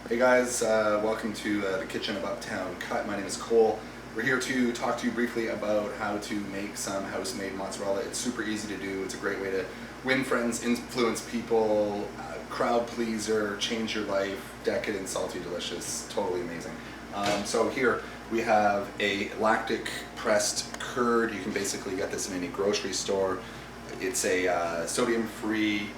Hey guys, welcome to the Kitchen of Uptown Cut. My name is Cole. We're here to talk to you briefly about how to make some house-made mozzarella. It's super easy to do. It's a great way to win friends, influence people, crowd pleaser, change your life, decadent, salty, delicious, totally amazing. So here we have a lactic pressed curd. You can basically get this in any grocery store. It's a sodium-free,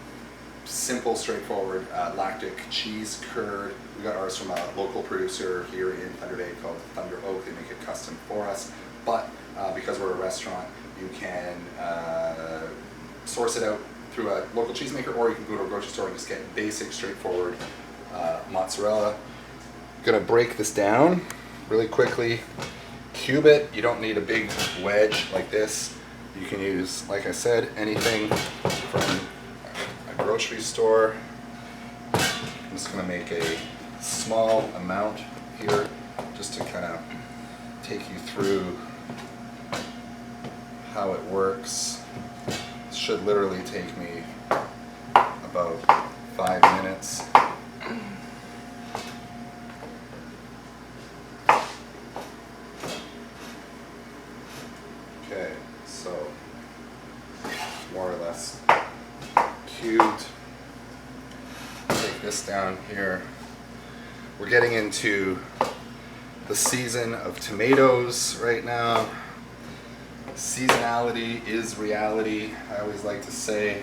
simple, straightforward lactic cheese curd. We got ours from a local producer here in Thunder Bay called Thunder Oak. They make it custom for us, but because we're a restaurant, you can source it out through a local cheesemaker, or you can go to a grocery store and just get basic, straightforward mozzarella. Gonna break this down really quickly. Cube it. You don't need a big wedge like this. You can use, like I said, anything from a grocery store. I'm just going to make a small amount here just to kind of take you through how it works. It should literally take me about 5 minutes. Okay, so more or less cubed. Take this down here. We're getting into the season of tomatoes right now. Seasonality is reality. I always like to say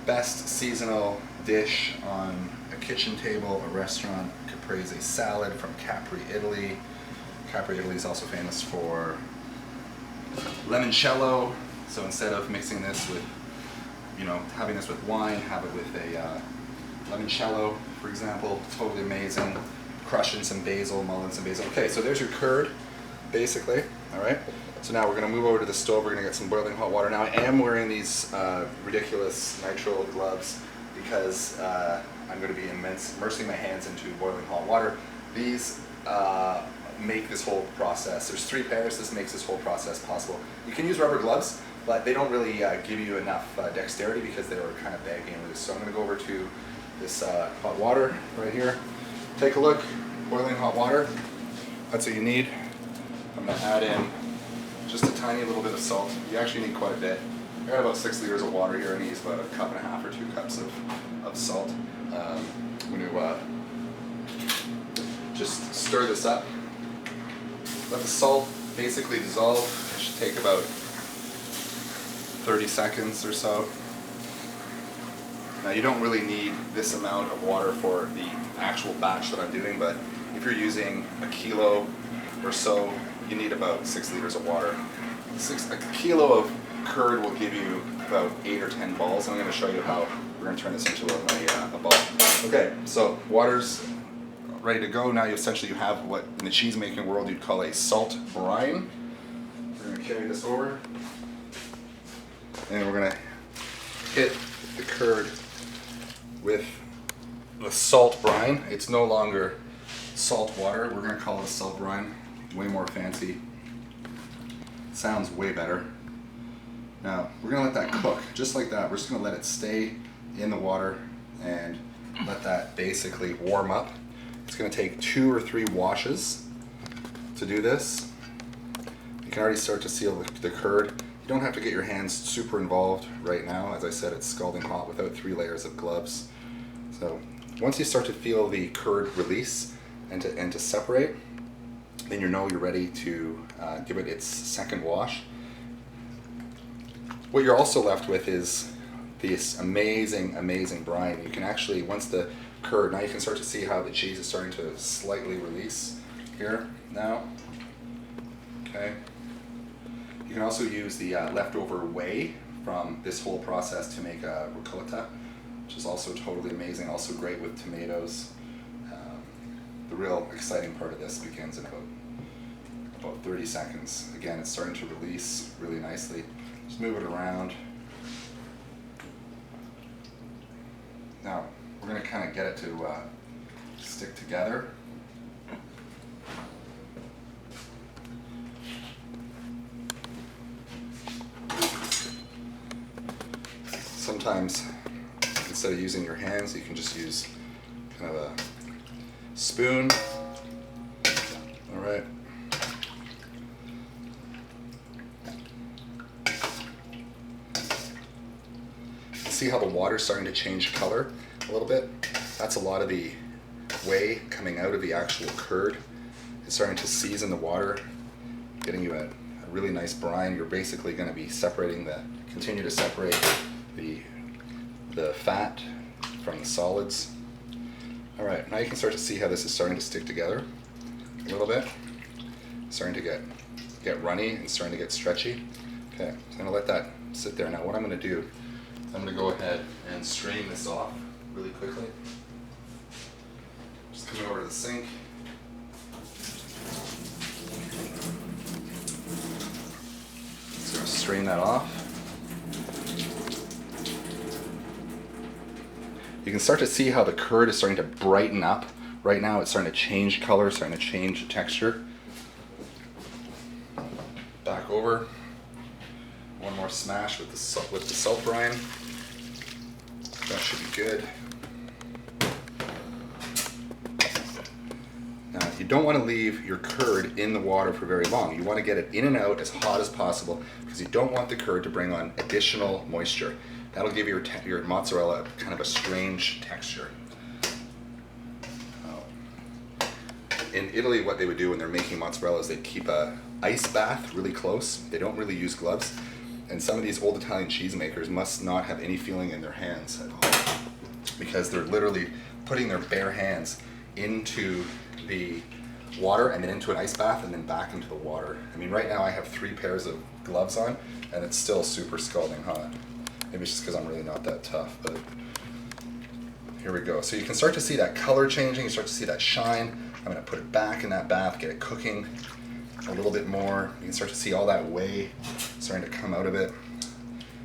best seasonal dish on a kitchen table, a restaurant, caprese salad from Capri, Italy. Capri, Italy is also famous for limoncello. So instead of mixing this with, having this with wine, have it with a limoncello, for example. Totally amazing. Crush in some basil, mull in some basil. Okay, so there's your curd, basically. All right. So now we're going to move over to the stove. We're going to get some boiling hot water. Now I am wearing these ridiculous nitrile gloves because I'm going to be immersing my hands into boiling hot water. These make this whole process. There's 3 pairs. This makes this whole process possible. You can use rubber gloves, but they don't really give you enough dexterity because they were kind of baggy and loose. So I'm going to go over to this hot water right here. Take a look. Boiling hot water. That's what you need. I'm going to add in just a tiny little bit of salt. You actually need quite a bit. I got about 6 liters of water here, and I use about 1.5 cups or 2 cups of salt. I'm going to just stir this up. Let the salt basically dissolve. It should take about 30 seconds or so. Now you don't really need this amount of water for the actual batch that I'm doing, but if you're using a kilo or so, you need about 6 liters of water. A kilo of curd will give you about 8 or 10 balls, and I'm going to show you how we're going to turn this into a ball. Okay, so water's ready to go. Now you have what in the cheese making world you'd call a salt brine. We're going to carry this over, and we're going to hit the curd with the salt brine. It's no longer salt water. We're going to call it a salt brine. Way more fancy. Sounds way better. Now we're going to let that cook just like that. We're just going to let it stay in the water and let that basically warm up. It's going to take 2 or 3 washes to do this. You can already start to seal the curd. You don't have to get your hands super involved right now. As I said, it's scalding hot without 3 layers of gloves. So once you start to feel the curd release and to separate, then you're ready to give it its second wash. What you're also left with is this amazing, amazing brine. You can actually, once the curd, now you can start to see how the cheese is starting to slightly release here now. Okay. You can also use the leftover whey from this whole process to make a ricotta, which is also totally amazing, also great with tomatoes. The real exciting part of this begins in about 30 seconds. Again, it's starting to release really nicely. Just move it around. Now, we're going to kind of get it to stick together. Sometimes, instead of using your hands, you can just use kind of a spoon. All right. See how the water's starting to change color a little bit? That's a lot of the whey coming out of the actual curd. It's starting to season the water, getting you a really nice brine. You're basically going to be continue to separate the fat from the solids. All right, now you can start to see how this is starting to stick together a little bit. Starting to get runny and starting to get stretchy. Okay, so I'm going to let that sit there. Now what I'm going to do, I'm going to go ahead and strain this off really quickly. Just coming over to the sink. Just going to strain that off. You can start to see how the curd is starting to brighten up. Right now it's starting to change color, starting to change texture. Back over. One more smash with the salt brine. That should be good. Now, you don't want to leave your curd in the water for very long. You want to get it in and out as hot as possible because you don't want the curd to bring on additional moisture. That'll give your mozzarella kind of a strange texture. In Italy, what they would do when they're making mozzarella is they'd keep a ice bath really close. They don't really use gloves. And some of these old Italian cheesemakers must not have any feeling in their hands at all because they're literally putting their bare hands into the water and then into an ice bath and then back into the water. I mean, right now I have 3 pairs of gloves on and it's still super scalding hot. Maybe it's just because I'm really not that tough, but here we go. So you can start to see that color changing, you start to see that shine. I'm gonna put it back in that bath, get it cooking a little bit more. You can start to see all that whey starting to come out of it.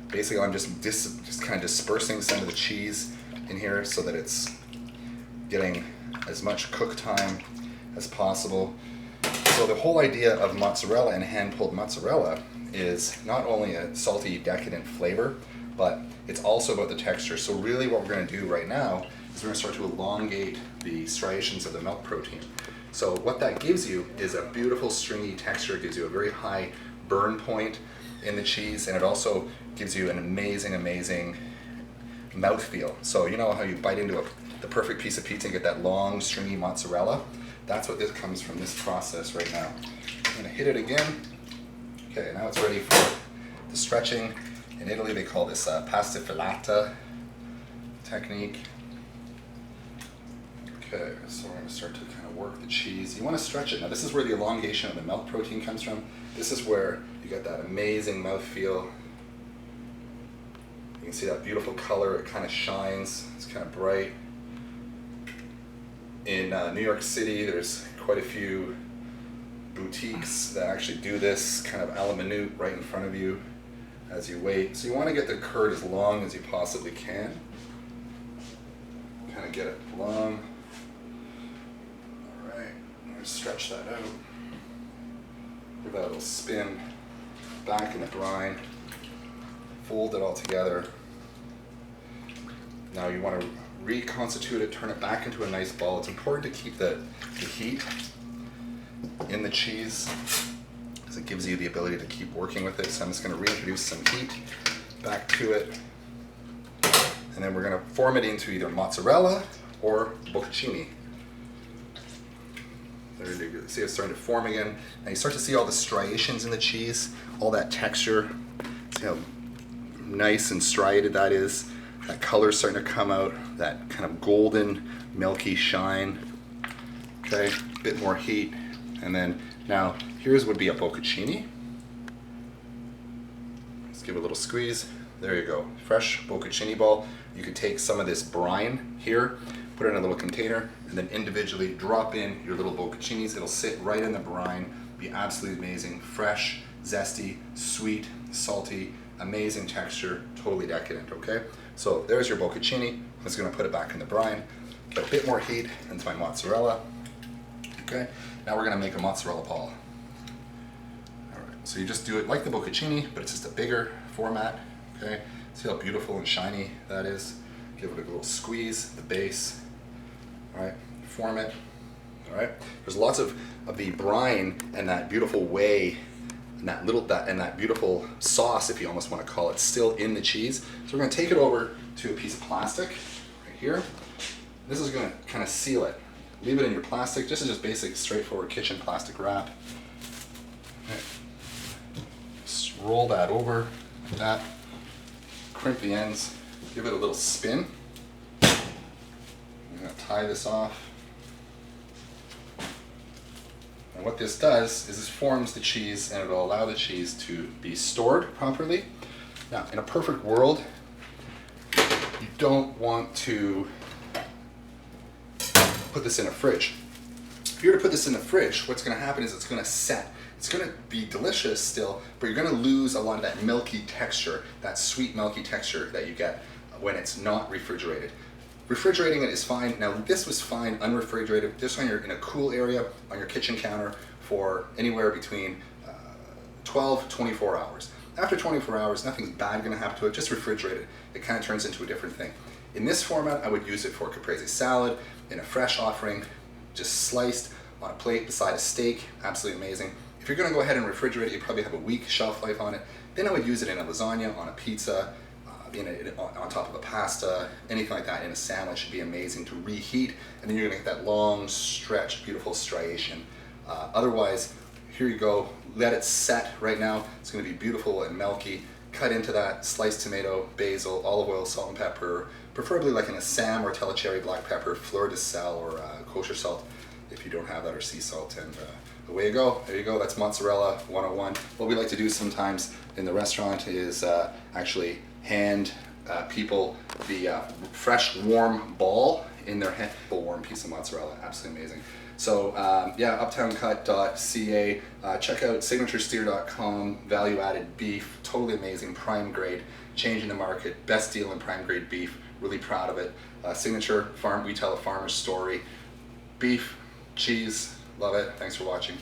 Basically, I'm just kind of dispersing some of the cheese in here so that it's getting as much cook time as possible. So the whole idea of mozzarella and hand-pulled mozzarella is not only a salty, decadent flavor, but it's also about the texture. So really what we're going to do right now is we're going to start to elongate the striations of the milk protein. So what that gives you is a beautiful stringy texture. It gives you a very high burn point in the cheese, and it also gives you an amazing, amazing mouthfeel. So you know how you bite into the perfect piece of pizza and get that long, stringy mozzarella? That's what this comes from this process right now. I'm going to hit it again. Okay, now it's ready for the stretching. In Italy, they call this pasta filata technique. Okay, so we're going to start to kind of work the cheese. You want to stretch it. Now this is where the elongation of the milk protein comes from. This is where you get that amazing mouthfeel. You can see that beautiful color. It kind of shines. It's kind of bright. In New York City, there's quite a few boutiques that actually do this kind of a la minute right in front of you as you wait. So you want to get the curd as long as you possibly can. Kind of get it long. Alright, I'm going to stretch that out. Give that a little spin back in the brine. Fold it all together. Now you want to reconstitute it, turn it back into a nice ball. It's important to keep the heat in the cheese because it gives you the ability to keep working with it. So I'm just going to reintroduce some heat back to it. And then we're going to form it into either mozzarella or bocconcini. There you go. See it's starting to form again. Now you start to see all the striations in the cheese, all that texture. See how nice and striated that is. That color's starting to come out, that kind of golden, milky shine. Okay, a bit more heat. And then now here's would be a bocconcini. Let's give it a little squeeze. There you go, fresh bocconcini ball. You could take some of this brine here, put it in a little container, and then individually drop in your little bocconcinis. It'll sit right in the brine, be absolutely amazing, fresh, zesty, sweet, salty, amazing texture, totally decadent, okay? So there's your bocconcini. I'm just gonna put it back in the brine, get a bit more heat into my mozzarella. Okay, now we're gonna make a mozzarella ball. All right, so you just do it like the bocconcini, but it's just a bigger format, okay? See how beautiful and shiny that is? Give it a little squeeze, the base. form it. All right. There's lots of the brine and that beautiful whey and that beautiful sauce, if you almost want to call it, still in the cheese. So we're going to take it over to a piece of plastic right here. This is going to kind of seal it. Leave it in your plastic. This is just basic, straightforward kitchen plastic wrap. Okay. Just roll that over like that. Crimp the ends. Give it a little spin. I'm going to tie this off. And what this does is this forms the cheese, and it will allow the cheese to be stored properly. Now, in a perfect world, you don't want to put this in a fridge. If you were to put this in the fridge, what's going to happen is it's going to set. It's going to be delicious still, but you're going to lose a lot of that milky texture, that sweet milky texture that you get when it's not refrigerated. Refrigerating it is fine. Now this was fine unrefrigerated, just when you're in a cool area on your kitchen counter for anywhere between 12 to 24 hours. After 24 hours, nothing's bad going to happen to it, just refrigerate it. It kind of turns into a different thing. In this format, I would use it for caprese salad, in a fresh offering, just sliced on a plate beside a steak, absolutely amazing. If you're going to go ahead and refrigerate it, you probably have a week shelf life on it. Then I would use it in a lasagna, on a pizza, on top of a pasta, anything like that in a sandwich. Should be amazing to reheat, and then you're going to get that long stretch, beautiful striation. Otherwise, here you go, let it set right now. It's going to be beautiful and milky. Cut into that sliced tomato, basil, olive oil, salt and pepper, preferably like in a Sam or Telecherry black pepper, fleur de sel or kosher salt if you don't have that, or sea salt, and away you go. There you go, that's mozzarella 101. What we like to do sometimes in the restaurant is actually hand people the fresh warm ball in their hand, a warm piece of mozzarella, absolutely amazing. So yeah, uptowncut.ca, check out signaturesteer.com, value added beef, totally amazing, prime grade, changing the market, best deal in prime grade beef, really proud of it. Signature Farm, we tell a farmer's story, beef, cheese, love it, thanks for watching.